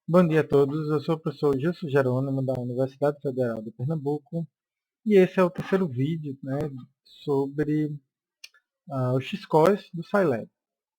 Bom dia a todos, eu sou o professor Gilson Jerônimo da Universidade Federal de Pernambuco e esse é o terceiro vídeo, sobre os X-Cores do Scilab.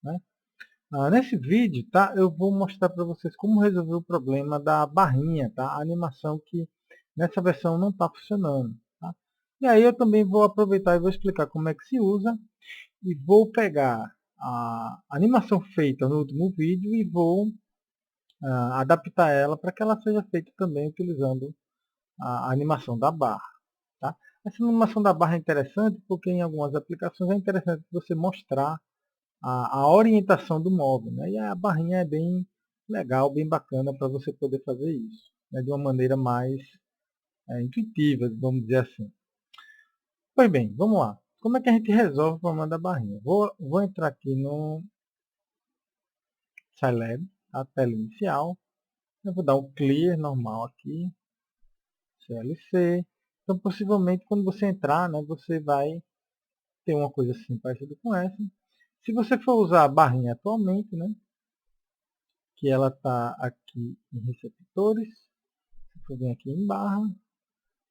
Né? Nesse vídeo, eu vou mostrar para vocês como resolver o problema da barrinha, a animação que nessa versão não está funcionando. Tá? E aí eu também vou aproveitar e vou explicar como é que se usa e vou pegar a animação feita no último vídeo e vou adaptar ela para que ela seja feita também utilizando a animação da barra. Tá? Essa animação da barra é interessante porque em algumas aplicações é interessante você mostrar a orientação do móvel. Né? E a barrinha é bem legal, bem bacana para você poder fazer isso. Né? De uma maneira mais intuitiva, vamos dizer assim. Pois bem, vamos lá. Como é que a gente resolve o problema da barrinha? Vou entrar aqui no Scilab, a tela inicial. Eu vou dar um clear normal aqui, CLC. Então, possivelmente, quando você entrar, você vai ter uma coisa assim parecida com essa. Se você for usar a barrinha atualmente, que ela está aqui em receptores, você vem aqui em barra,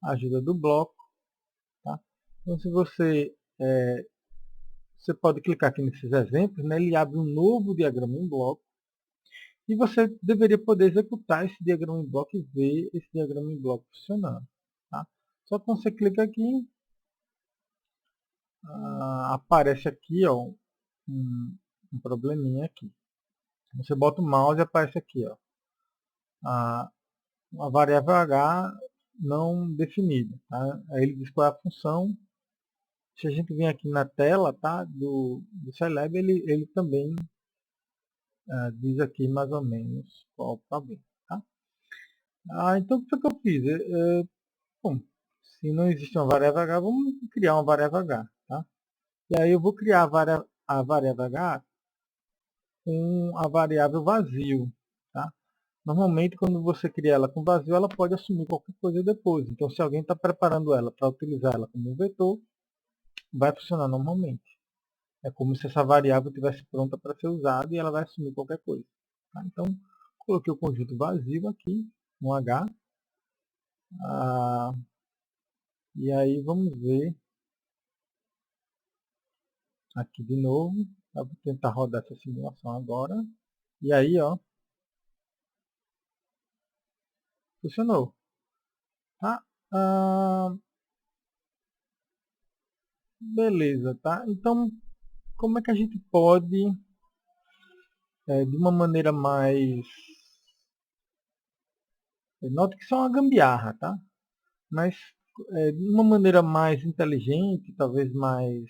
ajuda do bloco. Tá? Então, se você pode clicar aqui nesses exemplos, ele abre um novo diagrama em bloco, e você deveria poder executar esse diagrama em bloco e ver esse diagrama em bloco funcionando. Tá? Só que quando você clica aqui, aparece aqui um probleminha aqui. Você bota o mouse e aparece aqui, uma variável h não definida. Tá? Aí ele diz qual é a função. Se a gente vir aqui na tela do Scilab, ele também diz aqui mais ou menos qual o problema. Tá? Então o que foi que eu fiz? Bom, se não existe uma variável h, vamos criar uma variável h. Tá? E aí eu vou criar a variável h com a variável vazio. Tá? Normalmente, quando você cria ela com vazio, ela pode assumir qualquer coisa depois. Então, se alguém está preparando ela para utilizar ela como um vetor, vai funcionar normalmente. É como se essa variável estivesse pronta para ser usada e ela vai assumir qualquer coisa. Tá? Então, coloquei o conjunto vazio aqui, um H. Ah, e aí vamos ver aqui de novo. Eu vou tentar rodar essa simulação agora. E aí, funcionou. Tá? Ah, beleza, tá? Então, como é que a gente pode, de uma maneira mais... Note que isso é uma gambiarra, tá? Mas de uma maneira mais inteligente, talvez mais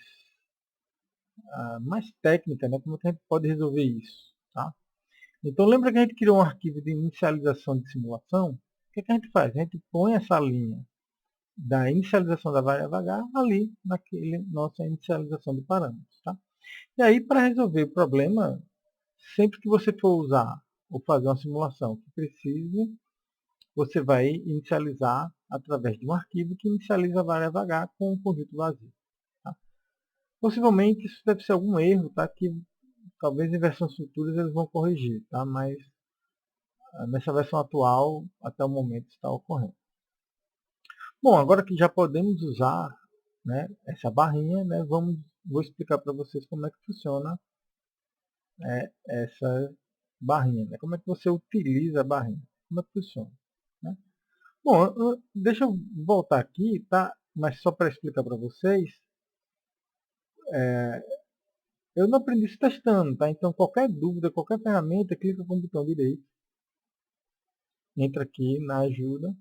técnica, como é que a gente pode resolver isso? Tá? Então lembra que a gente criou um arquivo de inicialização de simulação? O que, é que a gente faz? A gente põe essa linha da inicialização da variável h ali naquele nossa inicialização de parâmetros. Tá? E aí, para resolver o problema, sempre que você for usar ou fazer uma simulação que precise, você vai inicializar através de um arquivo que inicializa a variável h com um conjunto vazio. Tá? Possivelmente isso deve ser algum erro, que talvez em versões futuras eles vão corrigir, mas nessa versão atual, até o momento, está ocorrendo. Bom, agora que já podemos usar essa barrinha, vou explicar para vocês como é que funciona essa barrinha, como é que você utiliza a barrinha, como é que funciona. Né? Bom, deixa eu voltar aqui, mas só para explicar para vocês, eu não aprendi isso testando, então qualquer dúvida, qualquer ferramenta, clica com o botão direito, entra aqui na ajuda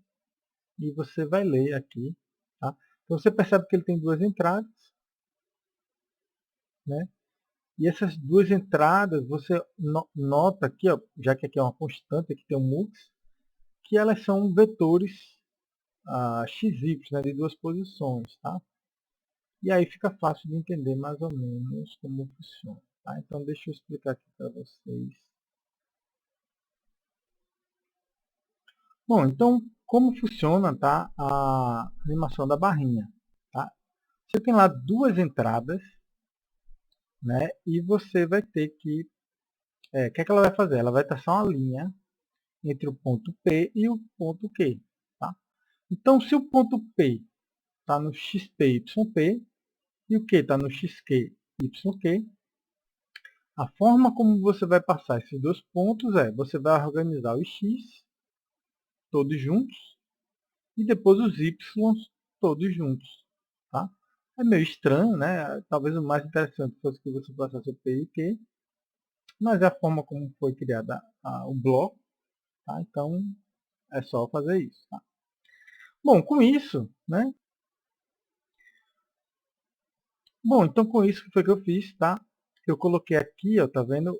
e você vai ler aqui. Tá? Então você percebe que ele tem duas entradas, e essas duas entradas você nota aqui, já que aqui é uma constante, aqui tem um mux, que elas são vetores xy, de duas posições. Tá? E aí fica fácil de entender mais ou menos como funciona. Tá? Então deixa eu explicar aqui para vocês. Bom, então como funciona a animação da barrinha? Tá? Você tem lá duas entradas, e você vai ter que... o que ela vai fazer? Ela vai traçar uma linha entre o ponto P e o ponto Q. Tá? Então, se o ponto P está no XP, YP, e o Q está no XQ, YQ, a forma como você vai passar esses dois pontos é, você vai organizar os X todos juntos, e depois os Y todos juntos. Tá? É meio estranho, né? Talvez o mais interessante fosse que você passasse o P e o Q, mas é a forma como foi criada o bloco, tá? Então é só fazer isso. Tá? Bom, com isso, né? Bom, então com isso que foi que eu fiz, tá? Eu coloquei aqui, ó, tá vendo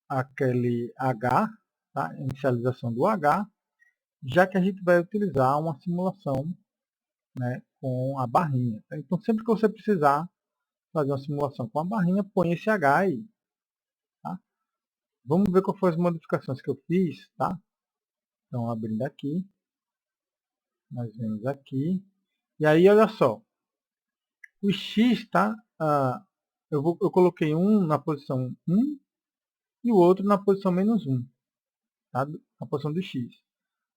aquele H, tá? Inicialização do H, já que a gente vai utilizar uma simulação, né, com a barrinha. Tá? Então sempre que você precisar fazer uma simulação com a barrinha, põe esse H aí. Tá? Vamos ver quais foram as modificações que eu fiz, tá? Então abrindo aqui, nós vemos aqui, e aí olha só, o X, tá? Eu coloquei um na posição 1 e o outro na posição menos 1, tá? Na posição do X.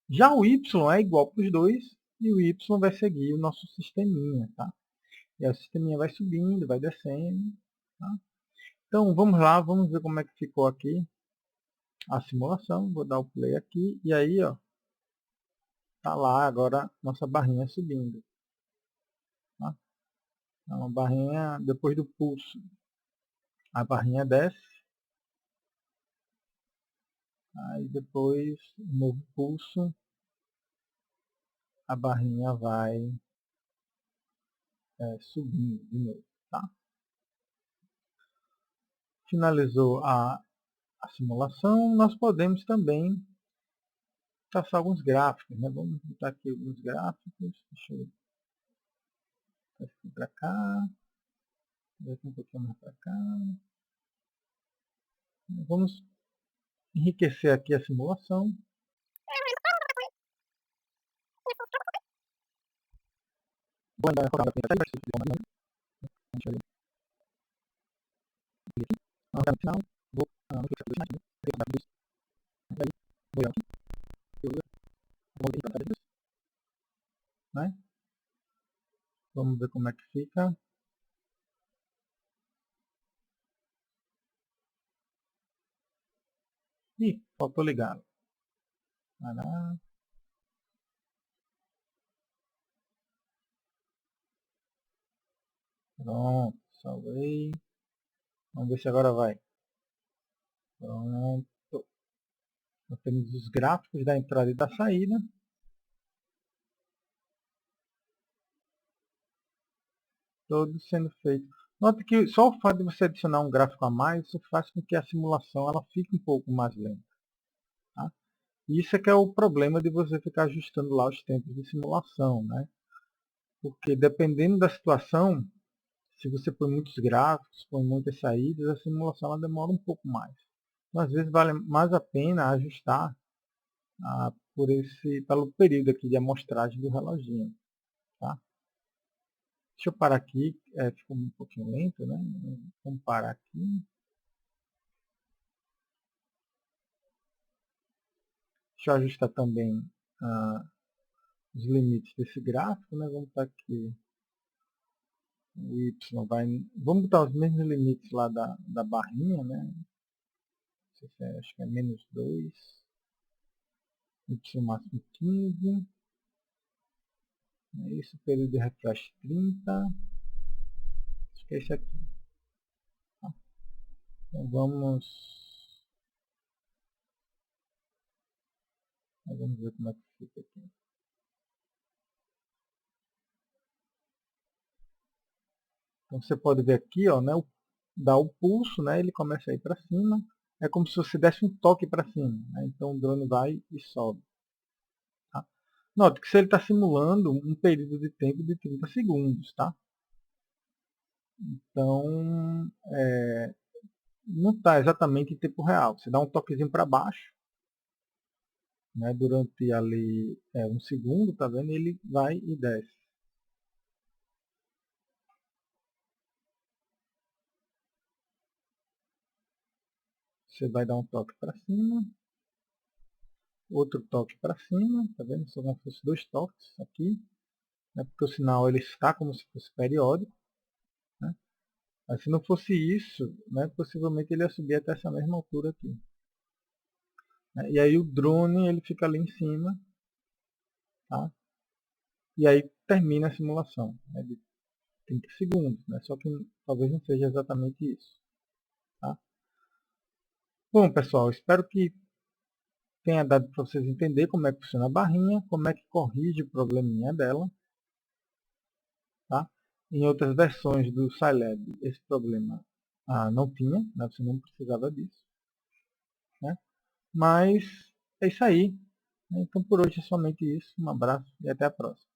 Já o Y é igual para os dois e o Y vai seguir o nosso sisteminha, tá? E aí o sisteminha vai subindo, vai descendo, tá? Então vamos lá, vamos ver como é que ficou aqui a simulação. Vou dar o play aqui e aí, ó, tá lá agora nossa barrinha subindo, tá? É uma barrinha depois do pulso. A barrinha desce, aí depois, um novo pulso, a barrinha vai subindo de novo, tá? Finalizou a simulação, nós podemos também traçar alguns gráficos, né? Vamos botar aqui alguns gráficos, deixa eu vir para cá, aqui um pouquinho mais para cá. Vamos enriquecer aqui a simulação. Vou ainda colocar a para vocês verem mais ou menos. Deixa eu vir aqui. No final, vou multiplicar tudo isso, e aí vou aqui, eu vou para trás, né? Vamos ver como é que fica. Ih, faltou ligá-lo. Vai lá. Pronto, salvei. Vamos ver se agora vai. Pronto. Nós temos os gráficos da entrada e da saída. Todos sendo feitos. Note que só o fato de você adicionar um gráfico a mais, isso faz com que a simulação ela fique um pouco mais lenta. Tá? Isso é que é o problema de você ficar ajustando lá os tempos de simulação. Né? Porque dependendo da situação, se você põe muitos gráficos, põe muitas saídas, a simulação ela demora um pouco mais. Então, às vezes vale mais a pena ajustar pelo período aqui de amostragem do reloginho. Tá? Deixa eu parar aqui, ficou um pouquinho lento, né? Vamos parar aqui. Deixa eu ajustar também os limites desse gráfico, né? Vamos botar aqui o Y vai. Vamos botar os mesmos limites lá da barrinha, né? Acho que é menos 2. Y máximo 15. É isso, período de refresh 30. Acho que é esse aqui. Tá? Então vamos ver como é que fica aqui. Então você pode ver aqui, ó, né, dá o pulso, né, ele começa a ir para cima. É como se você desse um toque para cima. Né, então o drone vai e sobe. Tá? Note que se ele está simulando um período de tempo de 30 segundos. Tá? Então não está exatamente em tempo real. Você dá um toquezinho para baixo, né, durante ali um segundo, tá vendo? Ele vai e desce. Você vai dar um toque para cima outro toque para cima, tá vendo? Só como se fosse 2 toques aqui, né? Porque o sinal ele está como se fosse periódico, né? Mas se não fosse isso, né, possivelmente ele ia subir até essa mesma altura aqui, né? E aí o drone ele fica ali em cima, tá? E aí termina a simulação, né, de 30 segundos, né? Só que talvez não seja exatamente isso, tá? Bom, pessoal, espero que tenha dado para vocês entender como é que funciona a barrinha, como é que corrige o probleminha dela, tá? Em outras versões do Scilab, esse problema não tinha, né? Você não precisava disso, né? Mas é isso aí, né? Então por hoje é somente isso. Um abraço e até a próxima.